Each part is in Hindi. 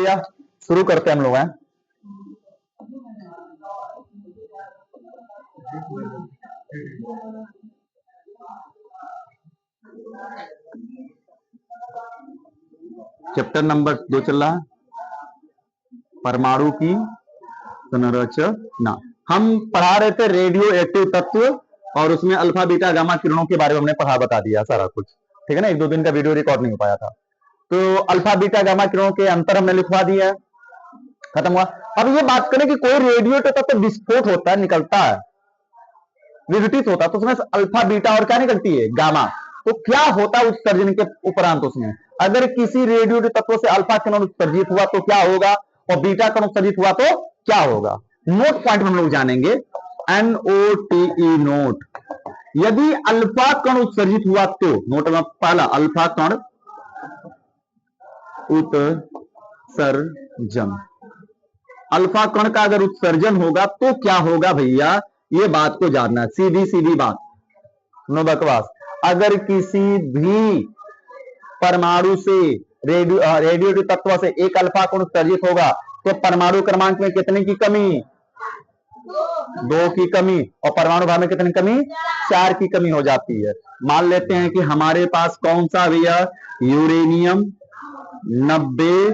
भैया शुरू करते हैं हम लोग हैं। चैप्टर नंबर 2 चल रहा है, परमाणु की संरचना। हम पढ़ा रहे थे रेडियो एक्टिव तत्व और उसमें अल्फा बीटा गामा किरणों के बारे में हमने पढ़ा बता दिया सारा कुछ, ठीक है ना। 1-2 दिन का वीडियो रिकॉर्ड नहीं हो पाया था। तो अल्फा बीटा गामा किरणों के अंतर हमने लिखवा दिया है, खत्म हुआ। अब ये बात करें कि कोई रेडियो तत्व विस्फोट होता है, निकलता है, विघटित होता है, तो उसमें अल्फा बीटा और क्या निकलती है, गामा। तो क्या होता है उत्सर्जन के उपरांत उसमें, अगर किसी रेडियो तत्व से अल्फा किरण उत्सर्जित हुआ तो क्या होगा, और बीटा कण उत्सर्जित हुआ तो क्या होगा। नोट पॉइंट हम लोग जानेंगे, NOTE नोट। यदि अल्फा कण उत्सर्जित हुआ तो, नोट में पहला अल्फा कण उत्सर्जन, अल्फा कण का अगर उत्सर्जन होगा तो क्या होगा भैया, ये बात को जानना है, सीधी सीधी बात, नो बकवास। अगर किसी भी परमाणु से रेडियो तत्व से एक अल्फा कण उत्सर्जित होगा तो परमाणु क्रमांक में कितने की कमी, 2 की कमी, और परमाणु भार में कितनी कमी, 4 की कमी हो जाती है। मान लेते हैं कि हमारे पास कौन सा भैया, यूरेनियम 92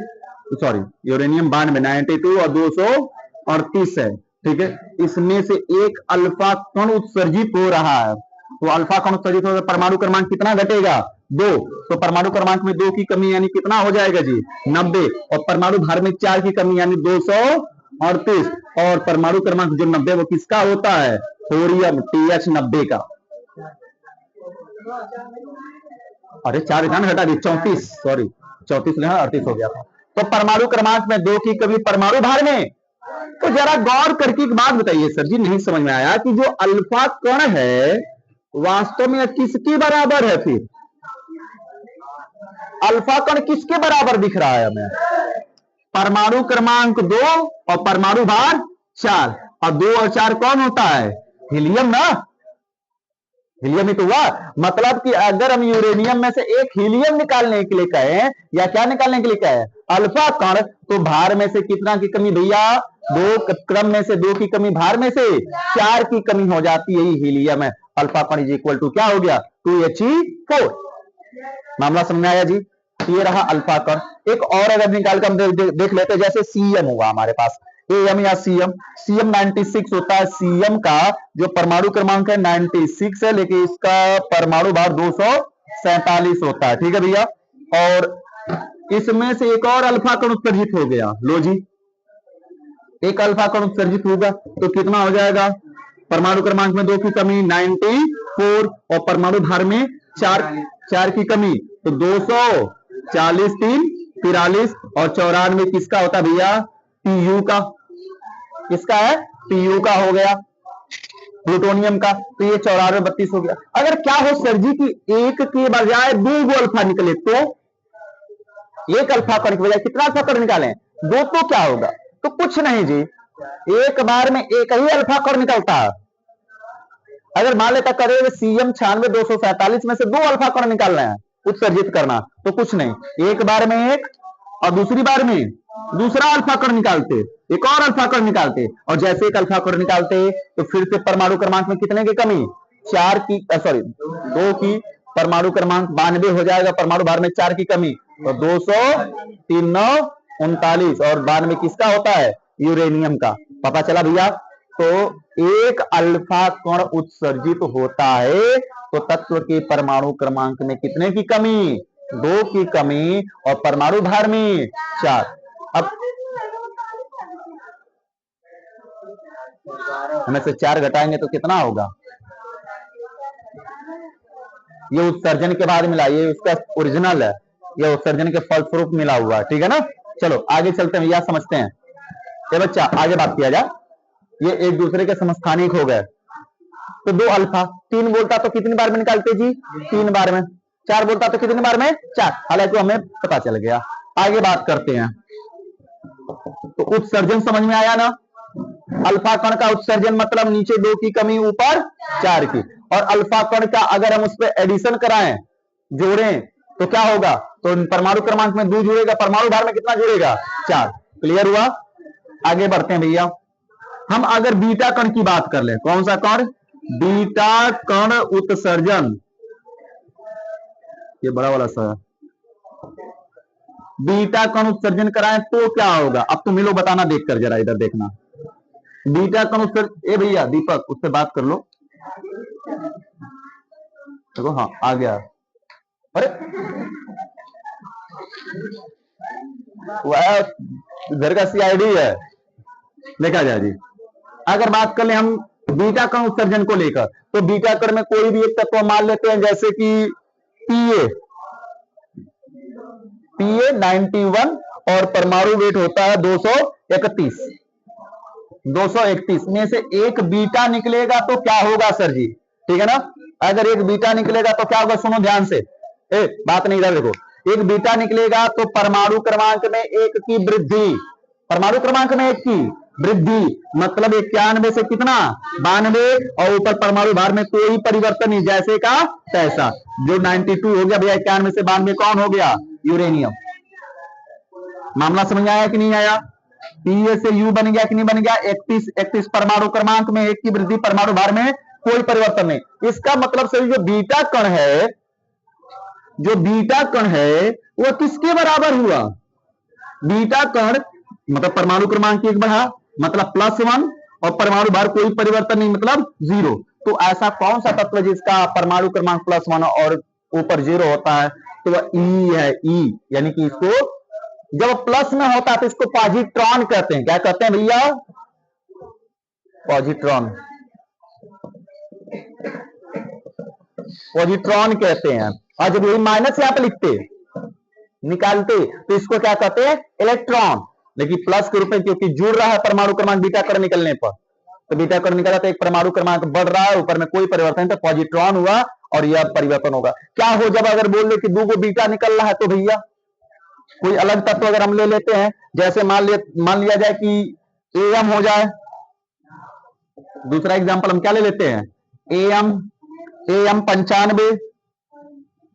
और 238 है, ठीक है। इसमें से एक अल्फा कण उत्सर्जित हो रहा है, तो अल्फा कण उत्सर्जित हो, परमाणु क्रमांक कितना घटेगा, 2। तो परमाणु क्रमांक में 2 की कमी यानी कितना हो जाएगा जी, 90, और परमाणु भार में 4 की कमी यानी 238, और परमाणु क्रमांक जो 90 वो किसका होता है, थोरियम TH90 का। अरे 4 घटा दी, 34, सॉरी 34 38 हो गया था। तो परमाणु क्रमांक में 2 की कमी परमाणु भार में। तो जरा गौर करके एक बात बताइए सर जी, नहीं समझ में आया कि जो अल्फा कण है वास्तव में किसके बराबर है, फिर अल्फा कण किसके बराबर दिख रहा है हमें, परमाणु क्रमांक 2 और परमाणु भार 4, और 2 और 4 कौन होता है, हीलियम ना, हीलियम ही तो हुआ। मतलब कि अगर हम यूरेनियम में से एक हीलियम निकालने के लिए कहें, या क्या निकालने के लिए कहें, अल्फा कण, तो भार में से कितना की कमी भैया, 2, क्रम में से 2 की कमी, भार में से 4 की कमी हो जाती है, यही हीलियम है। अल्फा कण इज इक्वल टू क्या हो गया, 2He4। मामला समझ में आया जी। ये रहा अल्फा कण। एक और अगर निकाल कर हम देख लेते, जैसे सीएम हुआ हमारे पास, AM या सीएम 96 होता है। सीएम का जो परमाणु क्रमांक है 96 है, लेकिन इसका परमाणु भार 247 होता है, ठीक है भैया। और इसमें से एक और अल्फा कण उत्सर्जित हो गया, लो जी, एक अल्फा कण उत्सर्जित होगा तो कितना हो जाएगा, परमाणु क्रमांक में 2 की कमी 94, और परमाणु भार में 4 की कमी, तो 240, 3 43, और 94 किसका होता भैया, Pu का, किसका है, Pu का हो गया, प्लूटोनियम का। तो ये 94 32 हो गया। अगर क्या हो सर जी की एक के बजाय 2 अल्फा निकले, तो एक अल्फा कण के बजाय कितना अल्फा कण निकालें, 2, तो क्या होगा, तो कुछ नहीं जी, एक बार में एक ही अल्फा कण निकलता है। अगर मान लेता करें सीएम 96 247 में से 2 अल्फा कण निकालना है, उत्सर्जित करना, तो कुछ नहीं, एक बार में एक और दूसरी बार में दूसरा अल्फा कण निकालते, एक और अल्फा कण निकालते, और जैसे एक अल्फा कण निकालते तो फिर से परमाणु क्रमांक में कितने की कमी, 4 की, सॉरी 2 की, परमाणु क्रमांक 92 हो जाएगा, परमाणु भार में 4 की कमी, तो 200 3 9 39, और 92 किसका होता है, यूरेनियम का। पता चला भैया। तो एक अल्फा कण उत्सर्जित होता है तो तत्व के परमाणु क्रमांक में कितने की कमी, 2 की कमी, और परमाणु भार में 4। अब हमें से 4 घटाएंगे तो कितना होगा, ये उत्सर्जन के बाद मिला, ये उसका ओरिजिनल है, ये उत्सर्जन के फलस्वरूप मिला हुआ है, ठीक है ना। चलो आगे चलते हैं, यह समझते हैं। ये बच्चा आगे बात किया जाए, ये एक दूसरे के समस्थानिक हो गए। तो 2 अल्फा, 3 बोलता तो कितनी बार में निकालते जी, 3 बार में। 4 बोलता तो कितनी बार में, 4। हालांकि हमें पता चल गया। आगे बात करते हैं। तो उत्सर्जन समझ में आया ना, अल्फा कण का उत्सर्जन मतलब नीचे 2 की कमी, ऊपर 4 की। और अल्फा कण का अगर हम उस पर एडिशन कराएं, जोड़ें, तो क्या होगा, तो परमाणु क्रमांक में 2 जुड़ेगा, परमाणु भार में कितना जुड़ेगा, 4। क्लियर हुआ। आगे बढ़ते हैं भैया। हम अगर बीटा कण की बात कर ले, कौन सा कण, बीटा कण उत्सर्जन, ये बड़ा वाला सा, बीटा कण उत्सर्जन कराएं तो क्या होगा। अब तुम लोग बताना, देखकर जरा इधर देखना, बीटा कण उत्सर्जन, ए भैया दीपक उससे बात कर लो, देखो हाँ आ गया। अरे वह घर का सीआईडी है, देखा जाए जी। अगर बात कर ले हम बीटा कण उत्सर्जन को लेकर, तो बीटा कण में कोई भी एक तत्व मान लेते हैं, जैसे कि पीए 91 और परमाणु वेट होता है 231 में से एक बीटा निकलेगा तो क्या होगा सर जी, ठीक है ना। अगर एक बीटा निकलेगा तो क्या होगा, सुनो ध्यान से, बात नहीं इधर देखो, एक बीटा निकलेगा तो परमाणु क्रमांक में 1 की वृद्धि, परमाणु क्रमांक में 1 की वृद्धि, मतलब 91 से कितना 92, और ऊपर परमाणु भार में कोई परिवर्तन नहीं, जैसे का तैसा। जो 92 हो गया भैया, 91 से 92 कौन हो गया, यूरेनियम। मामला समझ आया कि नहीं आया। पीए से यू बन गया कि नहीं बन गया, 31 परमाणु क्रमांक में 1 की वृद्धि, परमाणु भार में कोई परिवर्तन नहीं। इसका मतलब सर जो बीटा कण है, जो बीटा कण है वो किसके बराबर हुआ, बीटा कण मतलब परमाणु क्रमांक 1 बढ़ा, मतलब +1, और परमाणु भार कोई परिवर्तन नहीं, मतलब 0। तो ऐसा कौन सा तत्व जिसका परमाणु क्रमांक +1 और ऊपर 0 होता है, तो वह ई है, ई, यानी कि इसको जब प्लस में होता है तो इसको पॉजिट्रॉन कहते हैं। क्या कहते हैं भैया, पॉजिट्रॉन, पॉजिट्रॉन कहते हैं। और जब यही माइनस यहां पे लिखते निकालते तो इसको क्या कहते हैं, इलेक्ट्रॉन। लेकिन प्लस के रूप में क्योंकि जुड़ रहा है परमाणु क्रमांक बीटा कण निकलने पर, तो बीटा कण निकला तो एक परमाणु क्रमांक बढ़ रहा है, ऊपर में कोई परिवर्तन, तो पॉजिट्रॉन हुआ, और यह परिवर्तन होगा। क्या हो जब अगर बोल दे कि 2 बीटा निकल रहा है, तो भैया कोई अलग तत्व अगर हम ले लेते हैं, जैसे मान लिया जाए कि एम हो जाए, दूसरा एग्जांपल हम क्या ले लेते हैं, एम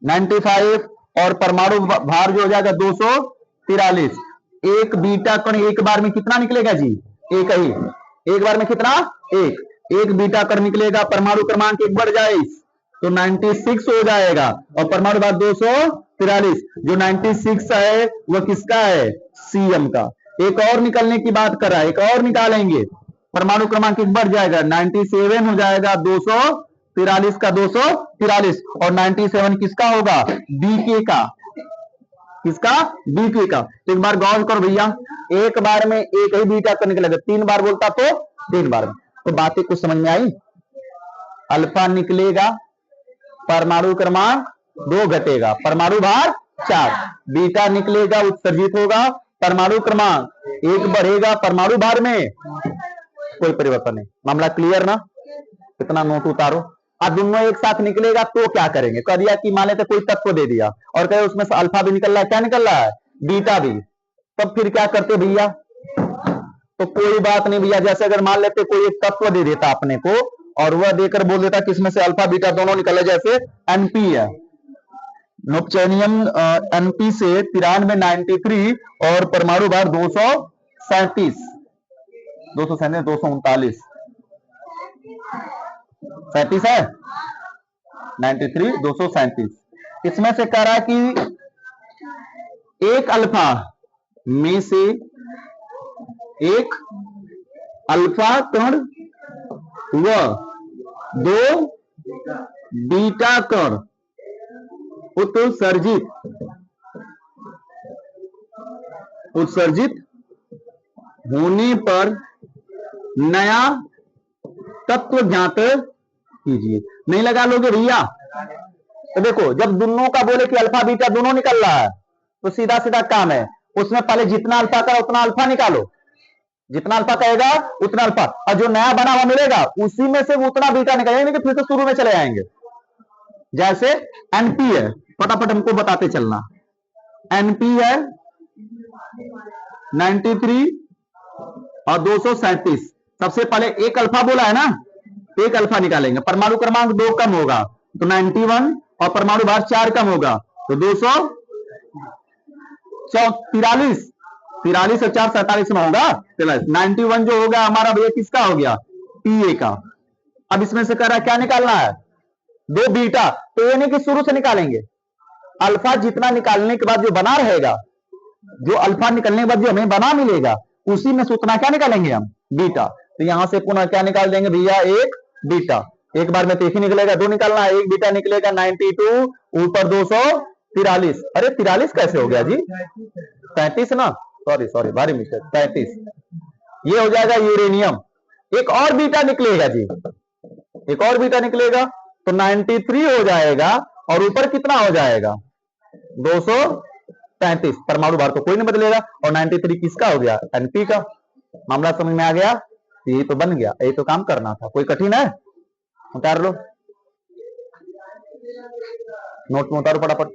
95 और परमाणु भार जो हो जाएगा 243। एक बीटा कण एक बार में कितना निकलेगा जी, एक ही, एक बार में कितना, एक बीटा कण निकलेगा, परमाणु क्रमांक 1 बढ़ जाए तो 96 हो जाएगा, और परमाणु भार 243। जो 96 है वह किसका है, सीएम का। एक और निकलने की बात कर रहा है, एक और निकालेंगे, परमाणु क्रमांक 1 बढ़ जाएगा, 97 हो जाएगा, 243 का 243, और 97 किसका होगा, बीके का, किसका, बीके का। तो एक बार गौर करो भैया, एक बार में एक ही बीटा कण निकलेगा, 3 बार बोलता तो 3 बार में। तो बातें कुछ समझ में आई, अल्फा निकलेगा, परमाणु क्रमांक 2 घटेगा, परमाणु भार 4, बीटा निकलेगा, उत्सर्जित होगा, परमाणु क्रमांक 1 बढ़ेगा, परमाणु भार में कोई परिवर्तन नहीं। मामला क्लियर ना, कितना नोट उतारो। अब दोनों एक साथ निकलेगा तो क्या करेंगे, कह दिया कि मान लेते कोई तत्व दे दिया और कहे उसमें से अल्फा भी निकल रहा है, क्या निकल रहा है, बीटा भी, तब फिर क्या करते भैया, तो कोई बात नहीं भैया, जैसे अगर मान लेते कोई एक तत्व दे देता अपने को, और वह देकर बोल देता कि इसमें से अल्फा बीटा दोनों निकले, जैसे एनपी है, नोपचैनियम एनपी से 93 93 और परमाणु भार 237 239 37 है, 93 237। इसमें से कह रहा है कि एक अल्फा में से एक अल्फा कण व 2 बीटा कण उत्सर्जित होने पर नया तत्व ज्ञात कीजिए। नहीं लगा लोगे भैया, तो देखो जब दोनों का बोले कि अल्फा बीटा दोनों निकल रहा है, तो सीधा सीधा काम है, उसमें पहले जितना अल्फा का उतना अल्फा निकालो, जितना अल्फा कहेगा उतना अल्फा, और जो नया बना हुआ मिलेगा उसी में से उतना बीटा निकालेंगे, कि फिर तो शुरू में चले आएंगे। जैसे एनपी है, फटाफट हमको बताते चलना, एनपी है 93 और 237। सबसे पहले एक अल्फा बोला है ना, एक अल्फा निकालेंगे, परमाणु क्रमांक 2 कम होगा तो 91 और परमाणु भार 4 कम होगा तो 243, 43 और 4 47 में होगा। 91 जो होगा हमारा भैया किसका हो गया, पीए का। अब इसमें से कह रहा है क्या निकालना है, 2 बीटा, तो यानी कि शुरू से निकालेंगे। अल्फा जितना निकालने के बाद जो बना रहेगा, जो अल्फा निकलने के बाद जो हमें बना मिलेगा, उसी में से उतना क्या निकालेंगे हम, बीटा। तो यहां से पुनः क्या निकाल देंगे भैया, एक बीटा। एक बार में तो एक ही निकलेगा, 2 निकालना है, एक बीटा निकलेगा 92 ऊपर 243। अरे 43 कैसे हो गया जी, 35 ना, सॉरी भारी मिस्टेक, 35। ये हो जाएगा यूरेनियम। एक और बीटा निकलेगा जी, एक और बीटा निकलेगा तो 93 हो जाएगा, और ऊपर कितना हो जाएगा 235। परमाणु भार तो कोई नहीं बदलेगा, और 93 किसका हो गया, एनपी का। मामला समझ में आ गया, यही तो बन गया, यही तो काम करना था। कोई कठिन है, उतार लो, नोट में उतारो फटाफट।